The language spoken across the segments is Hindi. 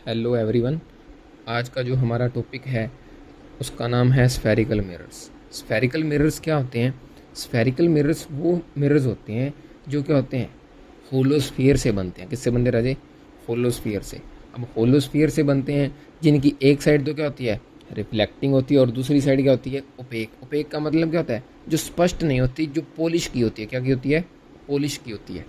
Hello everyone. आज का जो हमारा टॉपिक है उसका नाम है स्फेरिकल मिरर्स। स्फेरिकल मिरर्स क्या होते हैं? स्फेरिकल मिरर्स वो मिरर्स होते हैं जो क्या होते हैं, होलोस्फीयर से बनते हैं। किससे बनते हैं राजे? होलोस्फीयर से। अब होलोस्फीयर से बनते हैं जिनकी एक साइड तो क्या होती है, रिफ्लेक्टिंग होती है, और दूसरी साइड क्या होती है, ओपेक। ओपेक का मतलब क्या होता है? जो स्पष्ट नहीं होती, जो पॉलिश की होती है। क्या की होती है? पॉलिश की होती है।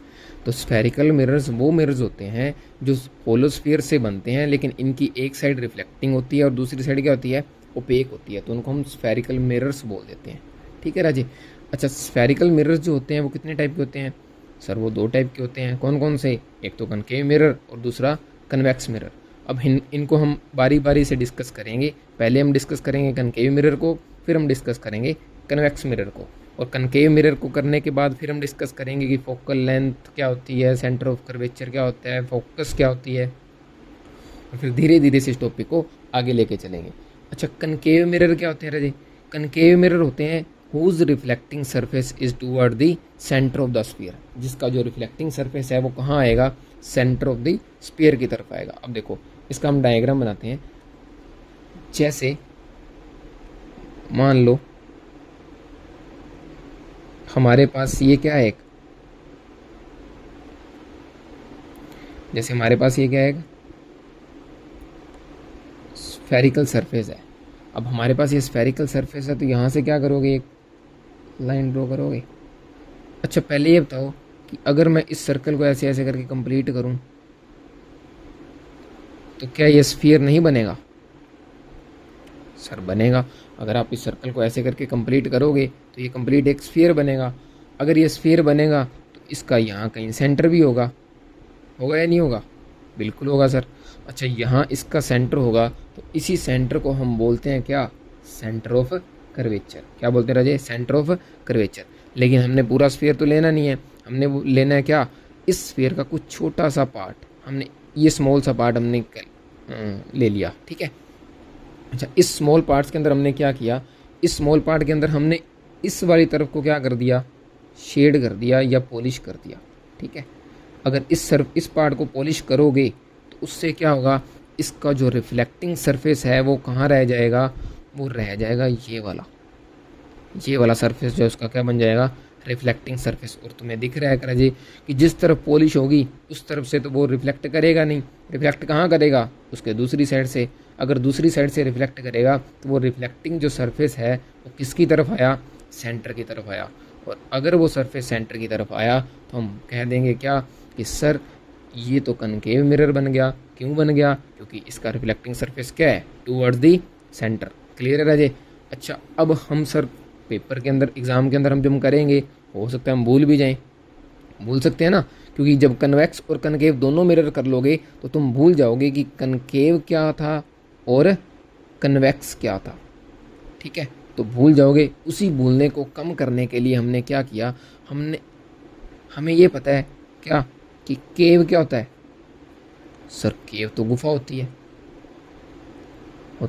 तो स्फेरिकल मिरर्स वो मिरर्स होते हैं जो होलोस्फीयर से बनते हैं, लेकिन इनकी एक साइड रिफ्लेक्टिंग होती है और दूसरी साइड क्या होती है, ओपेक होती है। तो उनको हम स्फेरिकल मिरर्स बोल देते हैं। ठीक है राजी। अच्छा, स्फेरिकल मिरर्स जो होते हैं वो कितने टाइप के होते हैं? सर वो दो टाइप के होते हैं। कौन कौन से? एक तो कनकेव मिरर और दूसरा कन्वेक्स मिरर। अब इनको हम बारी बारी से डिस्कस करेंगे। पहले हम डिस्कस करेंगे कनकेव मिरर को, फिर हम डिस्कस करेंगे कन्वेक्स मिरर को। और कनकेव मिरर को करने के बाद फिर हम डिस्कस करेंगे कि फोकल लेंथ क्या होती है, सेंटर ऑफ कर्वेचर क्या होता है, फोकस क्या होती है, और फिर धीरे धीरे से इस टॉपिक को आगे लेके चलेंगे। अच्छा, कनकेव मिरर क्या होते हैं राजे? कनकेव मिरर होते हैं whose reflecting surface is toward the centre of the sphere. जिसका जो रिफ्लेक्टिंग सरफेस है वो कहाँ आएगा? सेंटर ऑफ द स्फीयर की तरफ आएगा। अब देखो, इसका हम डायग्राम बनाते हैं। जैसे मान लो हमारे पास ये क्या है, एक जैसे हमारे पास ये क्या है, स्फेरिकल सरफेस है। अब हमारे पास ये स्फेरिकल सरफेस है, तो यहाँ से क्या करोगे, एक लाइन ड्रॉ करोगे। अच्छा, पहले ये बताओ कि अगर मैं इस सर्कल को ऐसे ऐसे करके कंप्लीट करूँ तो क्या ये स्फीयर नहीं बनेगा? सर बनेगा। अगर आप इस सर्कल को ऐसे करके कंप्लीट करोगे तो ये कंप्लीट एक स्फीयर बनेगा। अगर ये स्फीयर बनेगा तो इसका यहाँ कहीं सेंटर भी होगा। होगा या नहीं होगा? बिल्कुल होगा सर। अच्छा, यहाँ इसका सेंटर होगा तो इसी सेंटर को हम बोलते हैं क्या? Centre of curvature. क्या बोलते हैं राजे? Centre of curvature. लेकिन हमने पूरा स्फीयर तो लेना नहीं है, हमने वो लेना है क्या, इस स्फीयर का कुछ छोटा सा पार्ट। हमने ये स्मॉल सा पार्ट हमने ले लिया। ठीक है। अच्छा, इस स्मॉल पार्ट्स के अंदर हमने क्या किया, इस स्मॉल पार्ट के अंदर हमने इस वाली तरफ को क्या कर दिया, शेड कर दिया या पॉलिश कर दिया। ठीक है। अगर इस पार्ट को पॉलिश करोगे तो उससे क्या होगा, इसका जो रिफ्लेक्टिंग सरफेस है वो कहाँ रह जाएगा? वो रह जाएगा ये वाला सरफेस जो है उसका क्या बन जाएगा? Reflecting surface. और तुम्हें दिख रहा है करा जी कि जिस तरफ पॉलिश होगी उस तरफ से तो वो रिफ्लेक्ट करेगा नहीं। रिफ्लेक्ट कहाँ करेगा? उसके दूसरी साइड से। अगर दूसरी साइड से रिफ्लेक्ट करेगा तो वो रिफ्लेक्टिंग जो सरफेस है वो किसकी तरफ आया? सेंटर की तरफ आया। और अगर वो सरफेस सेंटर की तरफ आया तो हम कह देंगे क्या कि सर ये तो कनकेव मिरर बन गया। क्यों बन गया? क्योंकि इसका रिफ्लेक्टिंग सरफेस क्या है? Towards the centre. क्लियर है राजे? अच्छा, अब हम सर पेपर के अंदर, एग्ज़ाम के अंदर हम जब करेंगे हो सकता है हम भूल भी जाएं। भूल सकते हैं ना, क्योंकि जब कन्वेक्स और कनकेव दोनों मिरर कर लोगे तो तुम भूल जाओगे कि कनकेव क्या था और कन्वेक्स क्या था। ठीक है, तो भूल जाओगे। उसी भूलने को कम करने के लिए हमने क्या किया, हमें ये पता है क्या कि केव क्या होता है? सर केव तो गुफा होती है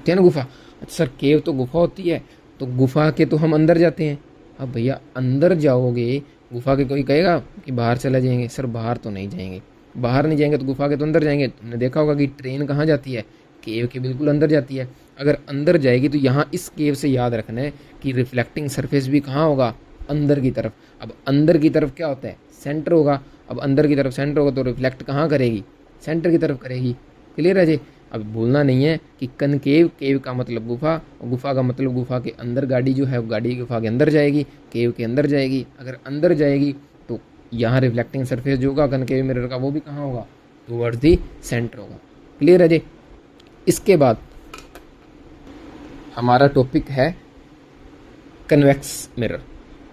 ना गुफा। अच्छा सर, केव तो गुफा होती है, तो गुफा के तो हम अंदर जाते हैं। अब भैया अंदर जाओगे गुफा के, कोई कहेगा कि बाहर चला जाएंगे? सर बाहर तो नहीं जाएंगे। बाहर नहीं जाएंगे तो गुफा के तो अंदर जाएंगे। तुमने देखा होगा कि ट्रेन कहाँ जाती है? केव के बिल्कुल अंदर जाती है। अगर अंदर जाएगी तो यहाँ इस केव से याद रखना है कि रिफ्लेक्टिंग सरफेस भी कहाँ होगा? अंदर की तरफ। अब अंदर की तरफ क्या होता है? सेंटर होगा। अब अंदर की तरफ सेंटर होगा तो रिफ्लेक्ट कहाँ करेगी? सेंटर की तरफ करेगी। क्लियर है जी? अब भूलना नहीं है कि कनकेव, केव का मतलब गुफा, और गुफा का मतलब गुफा के अंदर गाड़ी जो है वो गाड़ी गुफा के अंदर जाएगी, केव के अंदर जाएगी। अगर अंदर जाएगी तो यहाँ रिफ्लेक्टिंग सरफेस जो होगा कनकेव मिरर का वो भी कहाँ होगा? टूवर्ड्स दी सेंटर होगा। क्लियर है जी? इसके बाद हमारा टॉपिक है कन्वेक्स मिरर।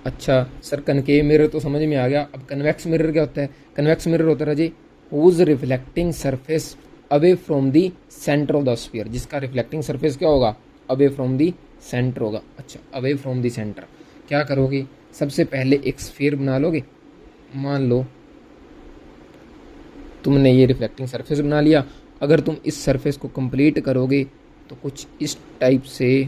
अच्छा सर, कनकेव मिरर तो समझ में आ गया। अब कन्वेक्स मिरर क्या होता है? कन्वेक्स मिरर होता है जी whose reflecting surface away from the centre of the sphere. जिसका रिफ्लेक्टिंग सरफेस क्या होगा? अवे फ्रॉम दी सेंटर होगा। अच्छा, अवे फ्रॉम दी सेंटर क्या करोगे? सबसे पहले एक स्फीयर बना लोगे। मान लो तुमने ये रिफ्लेक्टिंग सरफेस बना लिया। अगर तुम इस सरफेस को कंप्लीट करोगे तो कुछ इस टाइप से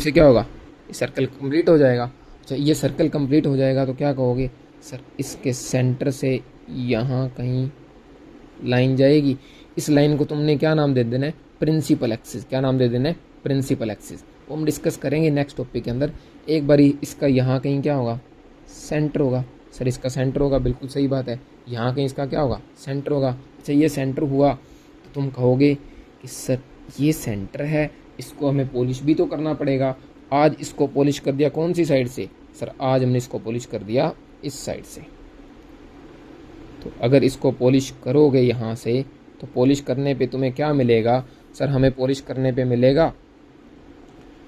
क्या होगा? ये सर्कल कंप्लीट हो जाएगा। अच्छा, ये सर्कल कंप्लीट हो जाएगा तो क्या कहोगे? सर इसके सेंटर से यहाँ कहीं लाइन जाएगी, इस लाइन को तुमने क्या नाम दे देना है, प्रिंसिपल एक्सिस। क्या नाम दे देना है, प्रिंसिपल एक्सिस। वो हम डिस्कस करेंगे नेक्स्ट टॉपिक के अंदर। एक बारी इसका यहाँ कहीं क्या होगा, सेंटर होगा। सर इसका सेंटर होगा, बिल्कुल सही बात है, यहाँ कहीं इसका क्या होगा, सेंटर होगा। अच्छा ये सेंटर हुआ तो तुम कहोगे कि सर ये सेंटर है, इसको हमें पॉलिश भी तो करना पड़ेगा। आज इसको पॉलिश कर दिया कौन सी साइड से, सर आज हमने इसको पॉलिश कर दिया इस साइड से। तो अगर इसको पॉलिश करोगे यहाँ से तो पॉलिश करने पे तुम्हें क्या मिलेगा, सर हमें पॉलिश करने पे मिलेगा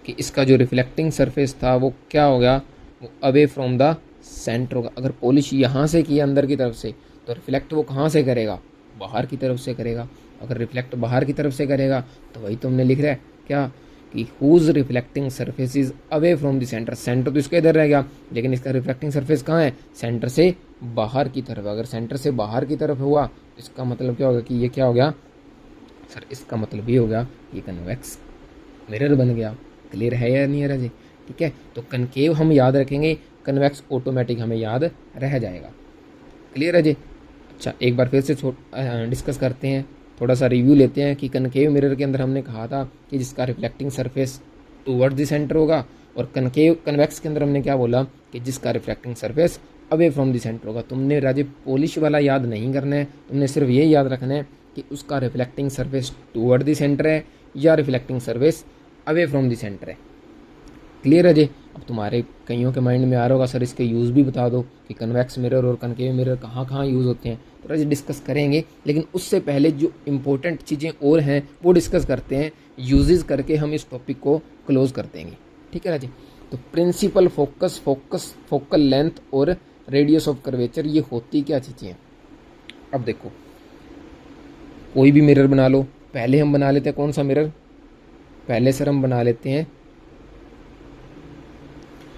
कि इसका जो रिफ्लेक्टिंग सरफेस था वो क्या होगा, वो अवे फ्रॉम द सेंटर होगा। अगर पॉलिश यहाँ से किया अंदर की तरफ से तो रिफ्लेक्ट वो कहाँ से करेगा, बाहर की तरफ से करेगा। अगर रिफ्लेक्ट बाहर की तरफ से करेगा तो वही तुमने लिख रहा है क्या कि whose reflecting surface is away from the centre. Centre तो इसका इधर रह गया, लेकिन इसका रिफ्लेक्टिंग सरफेस कहाँ है, सेंटर से बाहर की तरफ। अगर सेंटर से बाहर की तरफ हुआ तो इसका मतलब क्या होगा कि ये क्या हो गया, सर इसका मतलब ये हो गया ये कन्वेक्स मिरर बन गया। क्लियर है या नहीं है राजे, ठीक है। तो कनकेव हम याद रखेंगे, कन्वेक्स ऑटोमेटिक हमें याद रह जाएगा। क्लियर है जी। अच्छा एक बार फिर से डिस्कस करते हैं, थोड़ा सा रिव्यू लेते हैं कि कनकेव मिरर के अंदर हमने कहा था कि जिसका reflecting surface toward the centre होगा, और कनकेव कन्वेक्स के अंदर हमने क्या बोला कि जिसका reflecting surface away from the centre होगा। तुमने राजे पॉलिश वाला याद नहीं करना है, तुमने सिर्फ ये याद रखना है कि उसका reflecting surface toward the centre है या reflecting surface away from the centre है। क्लियर है जी। अब तुम्हारे कईयों के माइंड में आ रहा होगा सर इसके यूज़ भी बता दो कि कन्वेक्स मिरर और कनकेव मिरर कहाँ कहाँ यूज़ होते हैं। तो राजी डिस्कस करेंगे, लेकिन उससे पहले जो इम्पोर्टेंट चीज़ें और हैं वो डिस्कस करते हैं, यूजेस करके हम इस टॉपिक को क्लोज कर देंगे। ठीक है राजी। तो प्रिंसिपल फोकस, फोकल लेंथ और रेडियस ऑफ कर्वेचर, ये होती क्या चीज़ें हैं। अब देखो कोई भी मिरर बना लो, पहले हम बना लेते हैं कौन सा मिरर, पहले सर हम बना लेते हैं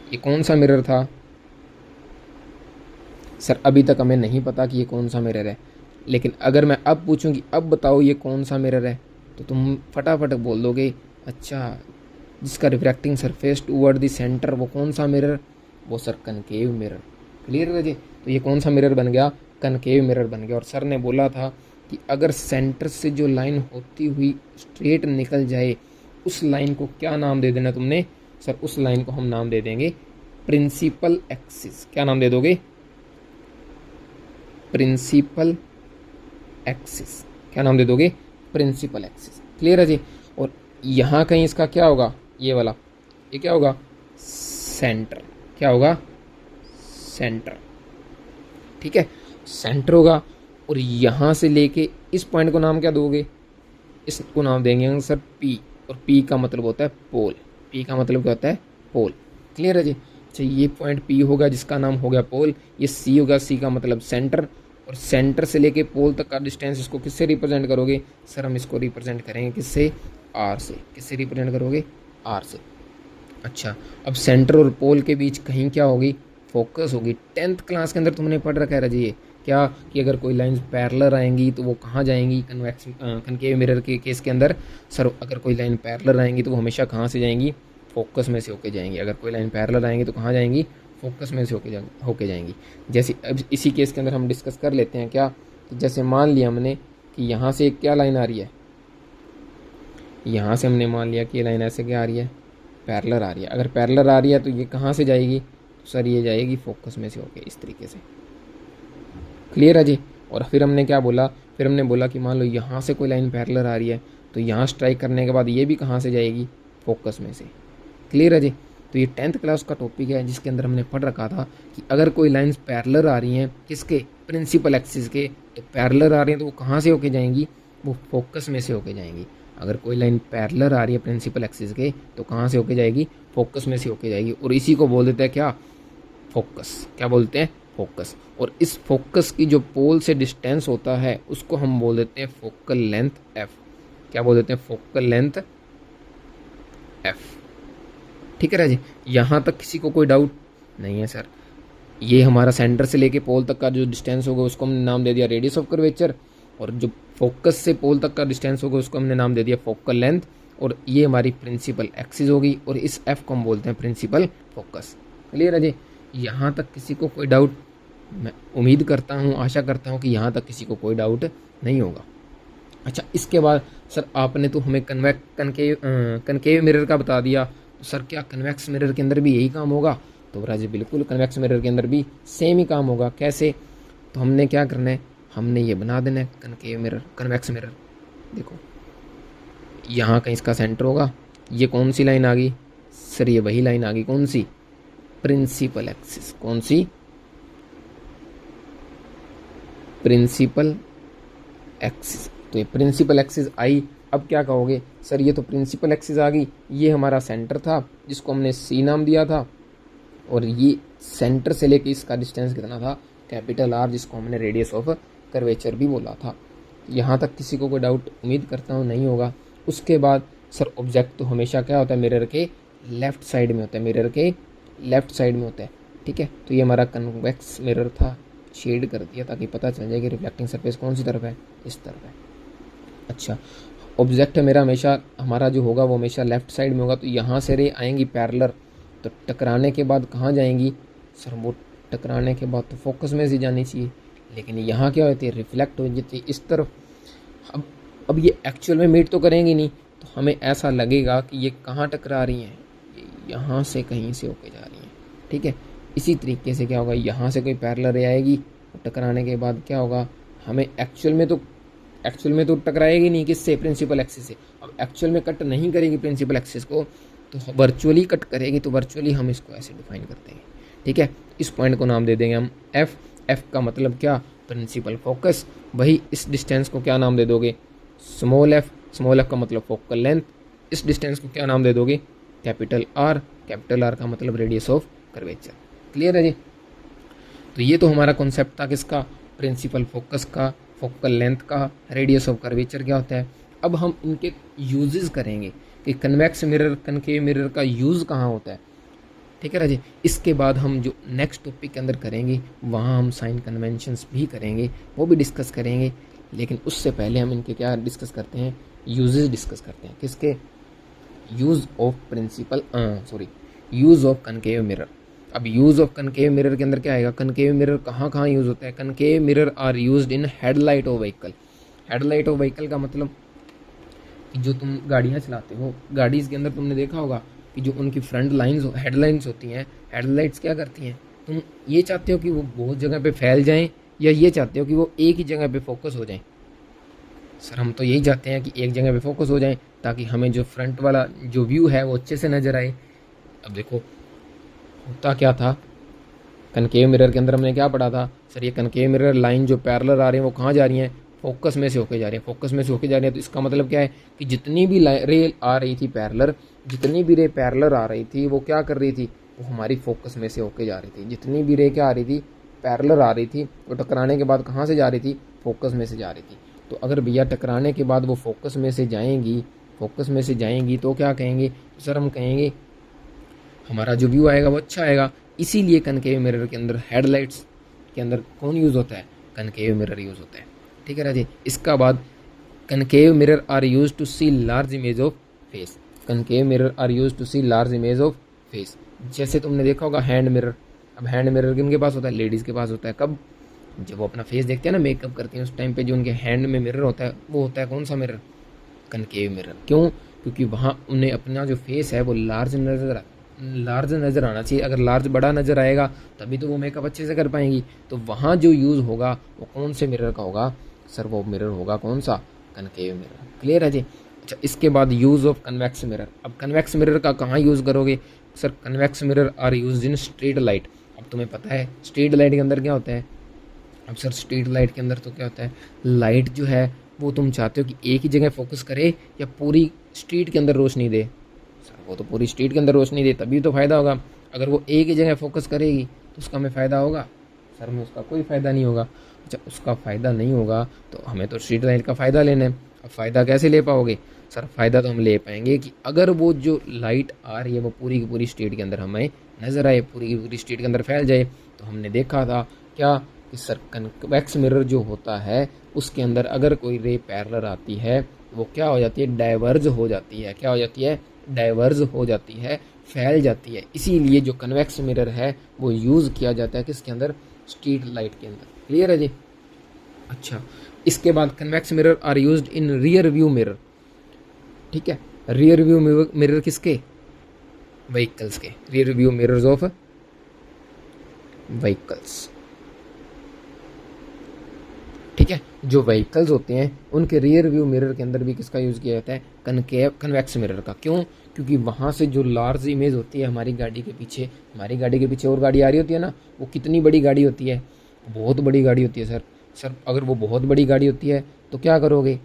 ये कौन सा मिरर था। सर अभी तक हमें नहीं पता कि ये कौन सा मिरर है, लेकिन अगर मैं अब पूछूं कि अब बताओ ये कौन सा मिरर है, तो तुम फटाफट बोल दोगे अच्छा जिसका refracting surface toward the centre, वो कौन सा मिरर, वो सर कनकेव मिरर। क्लियर है जी। तो ये कौन सा मिरर बन गया, कनकेव मिरर बन गया। और सर ने बोला था कि अगर सेंटर से जो लाइन होती हुई स्ट्रेट निकल जाए, उस लाइन को क्या नाम दे देना तुमने, सर उस लाइन को हम नाम दे देंगे प्रिंसिपल एक्सिस। क्या नाम दे दोगे, प्रिंसिपल एक्सिस। क्या नाम दे दोगे, प्रिंसिपल एक्सिस। क्लियर है जी। और यहाँ कहीं इसका क्या होगा, ये वाला, ये क्या होगा, सेंटर। क्या होगा, सेंटर। ठीक है, सेंटर होगा। और यहाँ से लेके इस पॉइंट को नाम क्या दोगे, इसको नाम देंगे सर पी, और पी का मतलब होता है पोल। पी का मतलब क्या होता है, पोल। क्लियर है जी। अच्छा ये पॉइंट पी होगा जिसका नाम हो गया पोल, ये सी होगा, सी का मतलब सेंटर, और सेंटर से लेके पोल तक का डिस्टेंस इसको किससे रिप्रेजेंट करोगे, सर हम इसको रिप्रेजेंट करेंगे किससे, आर से। किससे रिप्रेजेंट करोगे, आर से। अच्छा अब सेंटर और पोल के बीच कहीं क्या होगी, फोकस होगी। 10th क्लास के अंदर तुमने पढ़ रखा है राजी ये क्या, कि अगर कोई लाइंस पैरेलल आएंगी तो वो कहाँ जाएंगी, कनकेव मिरर के केस के अंदर सर अगर कोई लाइन पैरेलल आएंगी तो वो हमेशा कहाँ से जाएंगी, फोकस में से होके जाएंगी। अगर कोई लाइन पैरेलल आएंगी तो कहाँ जाएंगी, फोकस में से होके जाएंगी। जैसे अब इसी केस के अंदर हम डिस्कस कर लेते हैं क्या, कि जैसे मान लिया हमने कि यहाँ से एक क्या लाइन आ रही है, यहाँ से हमने मान लिया कि ये लाइन ऐसे क्या आ रही है, पैरेलल आ रही है। अगर पैरेलल आ रही है तो ये कहाँ से जाएगी, तो सर ये जाएगी फोकस में से होके, इस तरीके से। क्लियर है जी। और फिर हमने क्या बोला, फिर हमने बोला कि मान लो यहाँ से कोई लाइन पैरेलल आ रही है तो यहाँ स्ट्राइक करने के बाद ये भी कहाँ से जाएगी, फोकस में से। क्लियर है जी। तो ये 10th क्लास का टॉपिक है जिसके अंदर हमने पढ़ रखा था कि अगर कोई लाइंस पैरेलल आ रही हैं किसके, प्रिंसिपल एक्सिस के, तो पैरेलल आ रही हैं तो वो कहाँ से होके जाएंगी, वो फोकस में से होके जाएंगी। अगर कोई लाइन पैरेलल आ रही है प्रिंसिपल एक्सिस के तो कहाँ से होके जाएगी, फोकस में से होके जाएगी। और इसी को बोल देते हैं क्या, फोकस। क्या बोलते हैं, फोकस। और इस फोकस की जो पोल से डिस्टेंस होता है उसको हम बोल देते हैं फोकल लेंथ एफ। क्या बोल देते हैं, फोकल लेंथ एफ। ठीक है जी। यहाँ तक किसी को कोई डाउट नहीं है सर। ये हमारा सेंटर से लेके पोल तक का जो डिस्टेंस होगा उसको हमने नाम दे दिया रेडियस ऑफ कर्वेचर, और जो फोकस से पोल तक का डिस्टेंस होगा उसको हमने नाम दे दिया फोकल लेंथ, और ये हमारी प्रिंसिपल एक्सिस होगी, और इस एफ को हम बोलते हैं प्रिंसिपल फोकस। क्लियर है जी। यहाँ तक किसी को कोई डाउट मैं उम्मीद करता हूँ, आशा करता हूँ कि यहाँ तक किसी को कोई डाउट नहीं होगा। अच्छा, इसके बाद सर आपने तो हमें कनकेव मिरर का बता दिया, तो सर क्या कन्वेक्स मिरर के अंदर भी यही काम होगा? तो राजे बिल्कुल, कन्वेक्स मिरर के अंदर भी सेम ही काम होगा। कैसे? तो हमने क्या करना है, हमने ये बना देना है कनकेव मिरर, कन्वेक्स मिरर। देखो यहाँ कहीं इसका सेंटर होगा, ये कौन सी लाइन आ गई सर? ये वही लाइन आ गई, कौन सी? Principal axis. कौन सी? Principal axis. तो ये प्रिंसिपल एक्सिस आई। अब क्या कहोगे सर, ये तो प्रिंसिपल एक्सिस आ गई, ये हमारा सेंटर था जिसको हमने सी नाम दिया था, और ये सेंटर से लेके इसका डिस्टेंस कितना था? कैपिटल आर, जिसको हमने रेडियस ऑफ कर्वेचर भी बोला था। यहाँ तक किसी को कोई डाउट उम्मीद करता हूँ नहीं होगा। उसके बाद सर ऑब्जेक्ट तो हमेशा क्या होता है, मिरर के लेफ्ट साइड में होता है, मिरर के लेफ्ट साइड में होता है। ठीक है, तो ये हमारा कन्वेक्स मिरर था, शेड कर दिया ताकि पता चल जाए कि रिफ्लेक्टिंग सरफेस कौन सी तरफ है, इस तरफ है। अच्छा, ऑब्जेक्ट मेरा हमेशा, हमारा जो होगा वो हमेशा लेफ्ट साइड में होगा, तो यहाँ से रे आएंगी पैरेलल, तो टकराने के बाद कहाँ जाएंगी सर? वो टकराने के बाद तो फोकस में से जानी चाहिए, लेकिन यहाँ क्या होती है, रिफ्लेक्ट हो जाती है इस तरफ। अब ये एक्चुअल में मीट तो करेंगी नहीं, तो हमें ऐसा लगेगा कि ये कहाँ टकरा रही हैं, यहाँ से कहीं से होके जा रही हैं। ठीक है, इसी तरीके से क्या होगा, यहाँ से कोई पैरेलल रे आएगी, टकराने के बाद क्या होगा, हमें एक्चुअल में तो टकराएगी नहीं, किससे? प्रिंसिपल एक्सिस से। अब एक्चुअल में कट नहीं करेगी प्रिंसिपल एक्सिस को, तो वर्चुअली कट करेगी, तो वर्चुअली हम इसको ऐसे डिफाइन करते हैं। ठीक है, इस पॉइंट को नाम दे देंगे हम एफ। एफ का मतलब क्या? Principal focus. वही इस डिस्टेंस को क्या नाम दे दोगे? Small F. स्मॉल एफ का मतलब फोकल लेंथ। इस डिस्टेंस को क्या नाम दे दोगे? Capital R. कैपिटल आर का मतलब रेडियस ऑफ कर्वेचर। क्लियर है जी? तो ये तो हमारा कॉन्सेप्ट था किसका? प्रिंसिपल फोकस का, फोकल लेंथ का, रेडियस ऑफ कर्वेचर क्या होता है। अब हम इनके यूजेस करेंगे कि कन्वेक्स मिरर, कनकेव मिरर का यूज़ कहाँ होता है। ठीक है राजी? इसके बाद हम जो नेक्स्ट टॉपिक के अंदर करेंगे वहाँ हम साइन कन्वेंशंस भी करेंगे, वो भी डिस्कस करेंगे, लेकिन उससे पहले हम इनके क्या डिस्कस करते हैं? यूजेस डिस्कस करते हैं। किसके? Use of principal, use of concave mirror. अब यूज़ ऑफ कनकेव मिरर के अंदर क्या आएगा? कनकेव मिरर कहाँ कहाँ यूज़ होता है? Concave mirror are used in headlight of vehicle. Headlight of vehicle का मतलब कि जो तुम गाड़ियाँ चलाते हो, गाड़ीज़ के अंदर तुमने देखा होगा कि जो उनकी फ्रंट लाइन्स, हेडलाइंस होती हैं, हेडलाइट्स क्या करती हैं? तुम ये चाहते हो कि वो बहुत जगह पे फैल जाएं, या ये चाहते हो कि वो एक ही जगह पे फोकस हो जाएं? सर हम तो यही चाहते हैं कि एक जगह पे फोकस हो जाएं, ताकि हमें जो फ्रंट वाला जो व्यू है वो अच्छे से नज़र आए। अब देखो होता क्या था, कनकेव मिरर के अंदर हमने क्या पढ़ा था सर? ये कनकेव मिरर लाइन जो पैरेलल आ रही हैं वो कहाँ जा रही हैं? फोकस में से होके जा रही है। फोकस में से होके जा रही है, तो इसका मतलब क्या है कि जितनी भी रे आ रही थी पैरेलल, जितनी भी रे पैरेलल आ रही थी वो क्या कर रही थी? वो हमारी फोकस में से होके जा रही थी। जितनी भी रे क्या आ रही थी? पैरेलल आ रही थी, वो टकराने के बाद कहाँ से जा रही थी? फोकस में से जा रही थी। तो अगर भैया टकराने के बाद वो फोकस में से जाएंगी, फोकस में से जाएंगी, तो क्या कहेंगे सर? हम कहेंगे हमारा जो व्यू आएगा वो अच्छा आएगा। इसीलिए कनकेव मिरर के अंदर, हेडलाइट्स के अंदर कौन यूज़ होता है? कनकेव मिरर यूज़ होता है। ठीक है राजी? इसका बाद concave mirror are use to see large image of face. Concave mirror are use to see large image of face. जैसे तुमने देखा होगा हैंड मिरर। अब हैंड मिरर किन के पास होता है? लेडीज़ के पास होता है। कब? जब वो अपना फेस देखते हैं ना, मेकअप करती हैं, उस टाइम पे जो उनके हैंड में मिरर होता है वो होता है कौन सा मिरर? Concave mirror. क्यों? क्योंकि वहाँ उन्हें अपना जो फेस है वो लार्ज नज़र आना चाहिए। अगर लार्ज बड़ा नज़र आएगा तभी तो वो मेकअप अच्छे से कर पाएंगी। तो वहाँ जो यूज़ होगा वो कौन से मिरर का होगा सर? वो मिरर होगा कौन सा? Concave mirror. क्लियर है जी? अच्छा, इसके बाद यूज़ ऑफ कन्वेक्स मिरर। अब कन्वेक्स मिरर का कहाँ यूज़ करोगे sir? Convex mirror are use in street light. अब तुम्हें पता है स्ट्रीट लाइट के अंदर क्या होता है? अब सर स्ट्रीट लाइट के अंदर तो क्या होता है, लाइट जो है वो तुम चाहते हो कि एक ही जगह फोकस करे या पूरी स्ट्रीट के अंदर रोशनी दे? सर वो तो पूरी स्ट्रीट के अंदर रोशनी दे तभी तो फ़ायदा होगा। अगर वो एक ही जगह फोकस करेगी तो उसका हमें फ़ायदा होगा? सर में उसका कोई फ़ायदा नहीं होगा। अच्छा, उसका फ़ायदा नहीं होगा तो हमें तो स्ट्रीट लाइट का फ़ायदा लेना है। अब फ़ायदा कैसे ले पाओगे सर? फ़ायदा तो हम ले पाएंगे कि अगर वो जो लाइट आ रही है वो पूरी की पूरी स्ट्रीट के अंदर हमें नज़र आए, पूरी की पूरी स्ट्रीट के अंदर फैल जाए। तो हमने देखा था क्या कि सर कन्वेक्स मिरर जो होता है उसके अंदर अगर कोई रे पैरेलल आती है वो क्या हो जाती है? डाइवर्ज हो जाती है। क्या हो जाती है? डाइवर्ज हो जाती है, फैल जाती है। इसीलिए जो कन्वेक्स मिरर है वो यूज़ किया जाता है किसके अंदर? स्ट्रीट लाइट के अंदर। क्लियर है जी। अच्छा, इसके बाद convex mirror are used in rear view mirror. ठीक है, रियर व्यू मिरर किसके? व्हीकल्स के, rear view mirrors of vehicles. ठीक है, जो व्हीकल्स होते हैं उनके रियर व्यू मिरर के अंदर भी किसका यूज़ किया जाता है? कनकेव कन्वेक्स मिरर का। क्यों? क्योंकि वहाँ से जो लार्ज इमेज होती है हमारी गाड़ी के पीछे, हमारी गाड़ी के पीछे और गाड़ी आ रही होती है ना, वो कितनी बड़ी गाड़ी होती है? बहुत बड़ी गाड़ी होती है सर अगर वो बहुत बड़ी गाड़ी होती है तो क्या करोगे?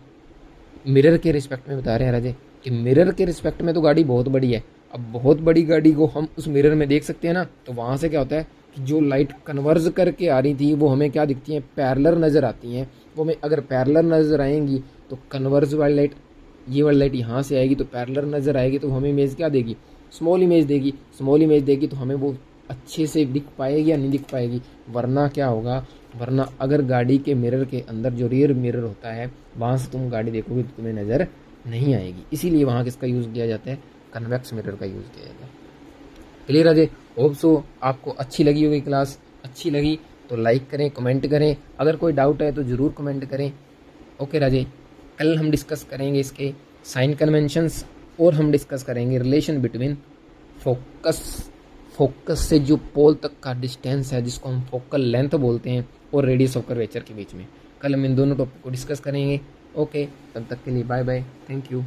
मिरर के रिस्पेक्ट में बता रहे हैं राजे कि मिरर के रिस्पेक्ट में तो गाड़ी बहुत बड़ी है। अब बहुत बड़ी गाड़ी को हम उस मिरर में देख सकते हैं ना, तो वहाँ से क्या होता है कि जो लाइट कन्वर्ज करके आ रही थी वो हमें क्या दिखती हैं? पैरेलल नज़र आती हैं। वो हमें अगर पैरेलल नज़र आएंगी तो कन्वर्ज वाली लाइट, ये वाली लाइट यहाँ से आएगी तो पैरेलल नज़र आएगी, तो हमें इमेज क्या देगी? स्मॉल इमेज देगी। स्मॉल इमेज देगी तो हमें वो अच्छे से दिख पाएगी या नहीं दिख पाएगी? वरना क्या होगा? वरना अगर गाड़ी के मिरर के अंदर जो रियर मिरर होता है वहाँ से तुम गाड़ी देखोगे तो तुम्हें नज़र नहीं आएगी। इसीलिए वहाँ किसका यूज़ किया जाता है? कन्वेक्स मिरर का यूज़ किया जाता है। क्लियर है जी। होप सो आपको अच्छी लगी होगी क्लास। अच्छी लगी तो लाइक करें, कमेंट करें। अगर कोई डाउट है तो ज़रूर कमेंट करें। ओके राजे, कल हम डिस्कस करेंगे इसके साइन कन्वेंशंस और हम डिस्कस करेंगे रिलेशन बिटवीन फोकस से जो पोल तक का डिस्टेंस है जिसको हम फोकल लेंथ बोलते हैं और रेडियस ऑफ कर्वेचर के बीच में। कल हम इन दोनों टॉपिक को डिस्कस करेंगे। ओके, तब तक के लिए बाय बाय, थैंक यू।